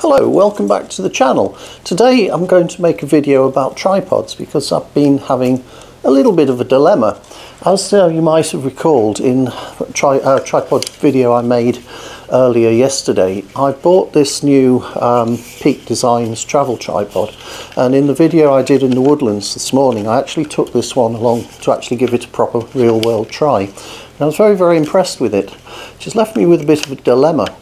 Hello, welcome back to the channel. Today I'm going to make a video about tripods because I've been having a little bit of a dilemma. As you might have recalled in a tripod video I made earlier yesterday, I bought this new Peak Designs travel tripod, and in the video I did in the woodlands this morning I actually took this one along to actually give it a proper real world try, and I was very impressed with it. It just left me with a bit of a dilemma.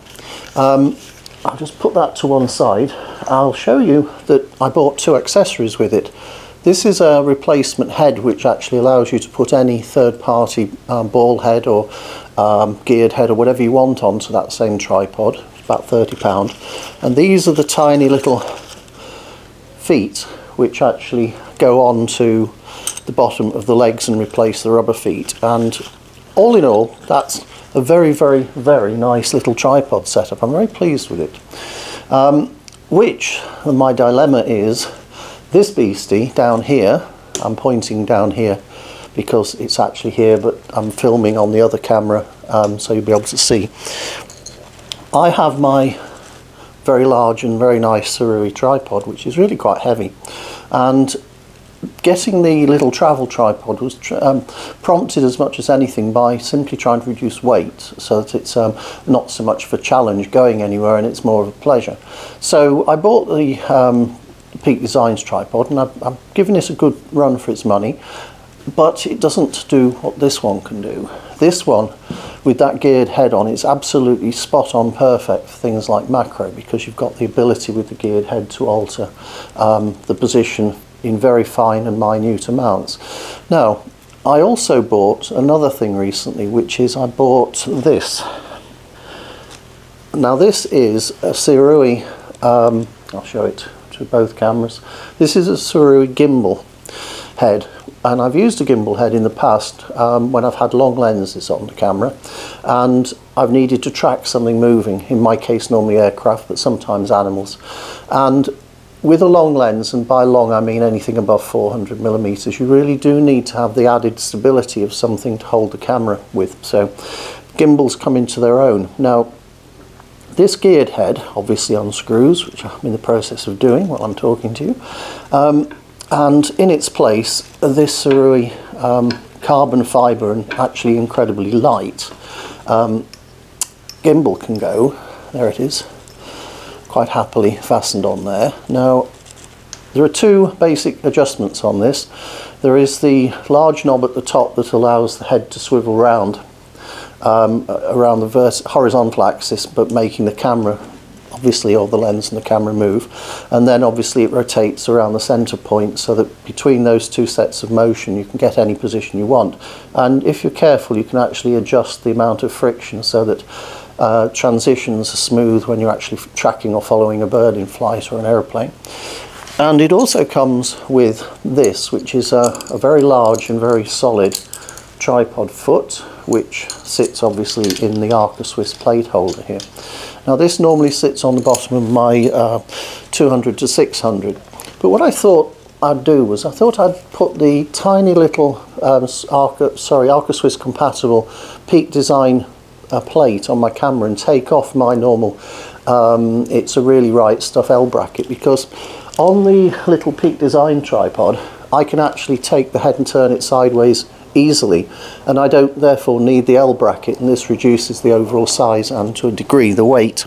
I'll just put that to one side. I'll show you that I bought two accessories with it. This is a replacement head which actually allows you to put any third-party ball head or geared head or whatever you want onto that same tripod. It's about £30, and these are the tiny little feet which actually go on to the bottom of the legs and replace the rubber feet. And all in all, that's a very nice little tripod setup. I'm very pleased with it. Which my dilemma is this beastie down here. I'm pointing down here because it's actually here, but I'm filming on the other camera, so you'll be able to see. I have my very large and very nice Sirui tripod, which is really quite heavy, and getting the little travel tripod was prompted as much as anything by simply trying to reduce weight so that it's not so much of a challenge going anywhere and it's more of a pleasure. So I bought the Peak Designs tripod, and I'm giving it a good run for its money, but it doesn't do what this one can do. This one with that geared head on, it's absolutely spot on perfect for things like macro, because you've got the ability with the geared head to alter the position in very fine and minute amounts. Now, I also bought another thing recently, which is I bought this. Now this is a Sirui, I'll show it to both cameras. This is a Sirui gimbal head, and I've used a gimbal head in the past when I've had long lenses on the camera and I've needed to track something moving, in my case normally aircraft, but sometimes animals. And with a long lens, and by long I mean anything above 400mm, you really do need to have the added stability of something to hold the camera with. So gimbals come into their own. Now this geared head obviously unscrews, which I'm in the process of doing while I'm talking to you, and in its place this Sirui carbon fibre and actually incredibly light gimbal can go. There it is, quite happily fastened on there. Now there are two basic adjustments on this. There is the large knob at the top that allows the head to swivel round around the horizontal axis, but making the camera obviously, or the lens and the camera move, and then obviously it rotates around the center point so that between those two sets of motion you can get any position you want. And if you're careful, you can actually adjust the amount of friction so that transitions are smooth when you're actually tracking or following a bird in flight or an aeroplane. And it also comes with this, which is a very large and very solid tripod foot, which sits obviously in the Arca Swiss plate holder here. Now this normally sits on the bottom of my 200 to 600, but what I thought I'd do was I thought I'd put the tiny little Arca Swiss compatible Peak Design plate on my camera and take off my normal It's a Really Right Stuff L bracket, because on the little Peak Design tripod I can actually take the head and turn it sideways easily, and I don't therefore need the L bracket, and this reduces the overall size and to a degree the weight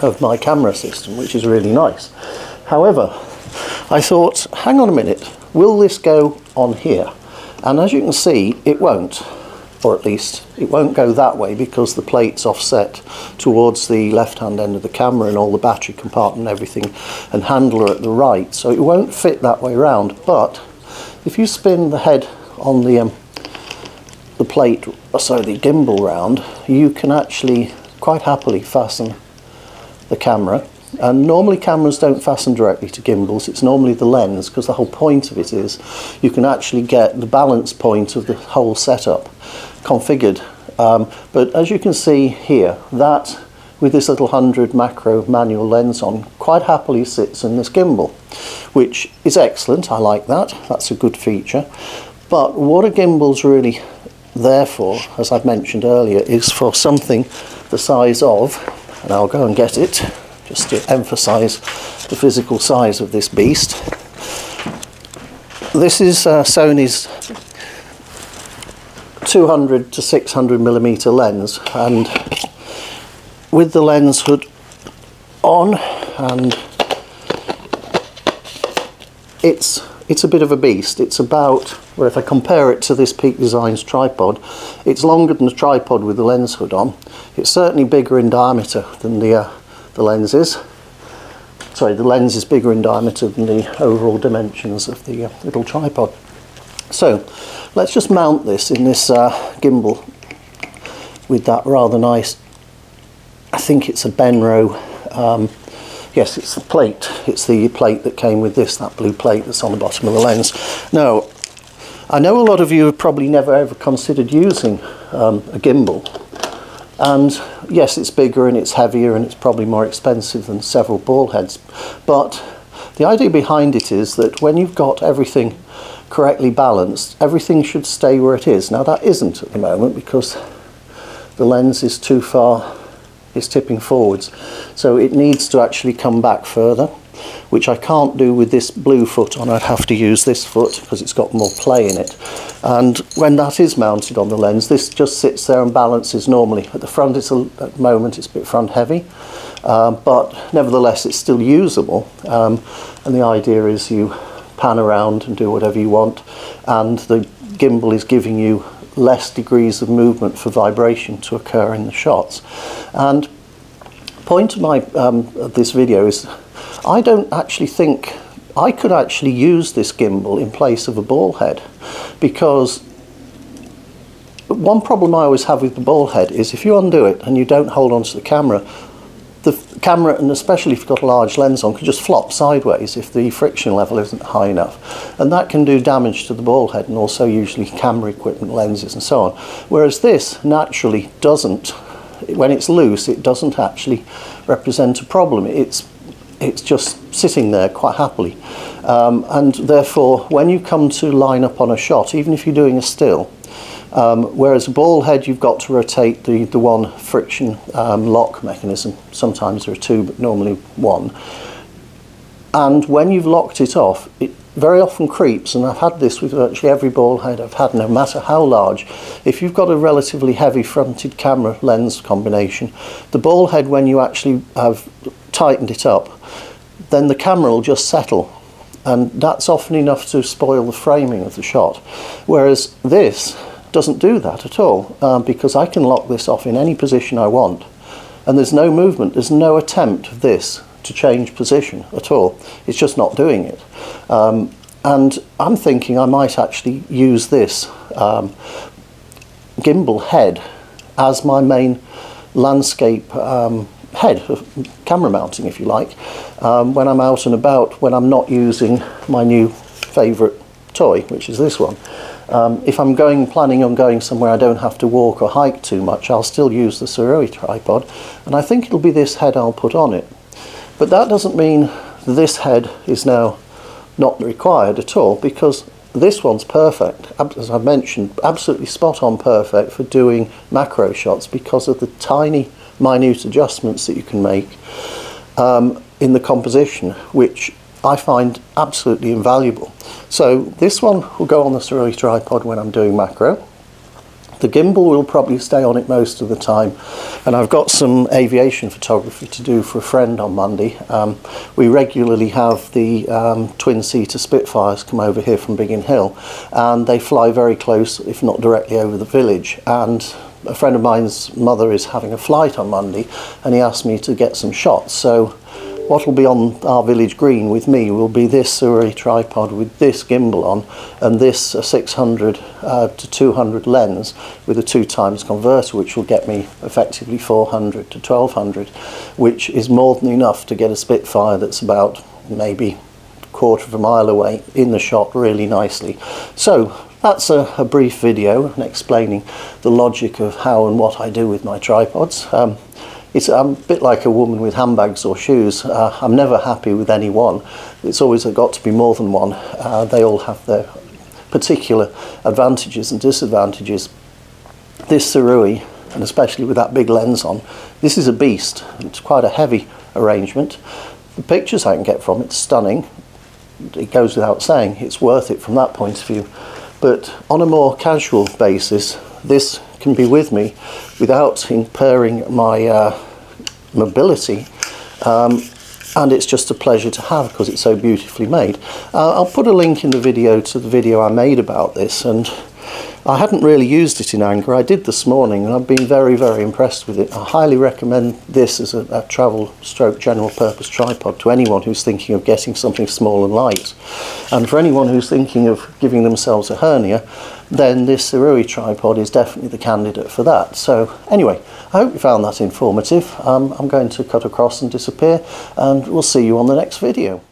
of my camera system, which is really nice. However, I thought, hang on a minute, will this go on here? And as you can see, it won't, or at least it won't go that way, because the plate's offset towards the left hand end of the camera and all the battery compartment and everything and handler at the right, so it won't fit that way round. But if you spin the head on the plate, so the gimbal round, you can actually quite happily fasten the camera. And normally cameras don't fasten directly to gimbals, it's normally the lens, because the whole point of it is you can actually get the balance point of the whole setup configured. But as you can see here, that with this little 100 macro manual lens on quite happily sits in this gimbal, which is excellent. I like that, that's a good feature. But what a gimbal's really there for, as I've mentioned earlier, is for something the size of, and I'll go and get it, just to emphasize the physical size of this beast. This is Sony's 200 to 600 millimeter lens, and with the lens hood on, and it's a bit of a beast. It's about, well, if I compare it to this Peak Designs tripod, it's longer than the tripod with the lens hood on. It's certainly bigger in diameter than the lens is. Sorry, the lens is bigger in diameter than the overall dimensions of the little tripod. So let's just mount this in this gimbal with that rather nice, I think it's a Benro, yes, it's the plate. It's the plate that came with this, that blue plate that's on the bottom of the lens. Now, I know a lot of you have probably never ever considered using a gimbal. And yes, it's bigger and it's heavier and it's probably more expensive than several ball heads. But the idea behind it is that when you've got everything correctly balanced, everything should stay where it is. Now that isn't at the moment because the lens is too far, it's tipping forwards. So it needs to actually come back further, which I can't do with this blue foot on. I'd have to use this foot because it's got more play in it. And when that is mounted on the lens, this just sits there and balances normally. At the front, at the moment, it's a bit front heavy, but nevertheless, it's still usable. And the idea is you pan around and do whatever you want, and the gimbal is giving you less degrees of movement for vibration to occur in the shots. And the point of my this video is I don't actually think I could actually use this gimbal in place of a ball head, because one problem I always have with the ball head is if you undo it and you don't hold on to the camera, and especially if you've got a large lens on, can just flop sideways if the friction level isn't high enough, and that can do damage to the ball head and also usually camera equipment, lenses and so on. Whereas this naturally doesn't, when it's loose, it doesn't actually represent a problem. It's just sitting there quite happily, and therefore when you come to line up on a shot, even if you're doing a still, whereas a ball head you've got to rotate the one friction lock mechanism. Sometimes there are two, but normally one. And when you've locked it off, it very often creeps, and I've had this with virtually every ball head I've had, no matter how large. If you've got a relatively heavy fronted camera lens combination, the ball head, when you actually have tightened it up, then the camera will just settle, and that's often enough to spoil the framing of the shot. Whereas this doesn't do that at all, because I can lock this off in any position I want, and there's no movement, there's no attempt of this to change position at all. It's just not doing it. And I'm thinking I might actually use this gimbal head as my main landscape head, camera mounting if you like, when I'm out and about, when I'm not using my new favourite toy, which is this one. If I'm planning on going somewhere I don't have to walk or hike too much, I'll still use the Sirui Tripod, and I think it'll be this head I'll put on it. But that doesn't mean this head is now not required at all, because this one's perfect, as I've mentioned, absolutely spot on perfect for doing macro shots because of the tiny minute adjustments that you can make in the composition, which I find absolutely invaluable. So this one will go on the Sirui Tripod when I'm doing macro. The gimbal will probably stay on it most of the time, and I've got some aviation photography to do for a friend on Monday. We regularly have the twin-seater Spitfires come over here from Biggin Hill, and they fly very close, if not directly over the village, and a friend of mine's mother is having a flight on Monday, and he asked me to get some shots. So what will be on our village green with me will be this Sirui Tripod with this gimbal on, and this 600 to 200 lens with a 2x converter, which will get me effectively 400 to 1200, which is more than enough to get a Spitfire that's about maybe a quarter of a mile away in the shot really nicely. So that's a brief video explaining the logic of how and what I do with my tripods. I'm a bit like a woman with handbags or shoes. I'm never happy with any one. It's always got to be more than one. They all have their particular advantages and disadvantages. This Sirui, and especially with that big lens on, this is a beast. It's quite a heavy arrangement. The pictures I can get from it's stunning. It goes without saying, it's worth it from that point of view. But on a more casual basis, this can be with me without impairing my mobility, and it's just a pleasure to have because it's so beautifully made. I'll put a link in the video to the video I made about this, and I hadn't really used it in anger. I did this morning and I've been very, very impressed with it. I highly recommend this as a travel stroke general purpose tripod to anyone who's thinking of getting something small and light. And for anyone who's thinking of giving themselves a hernia, then this Sirui tripod is definitely the candidate for that. So anyway, I hope you found that informative. I'm going to cut across and disappear, and we'll see you on the next video.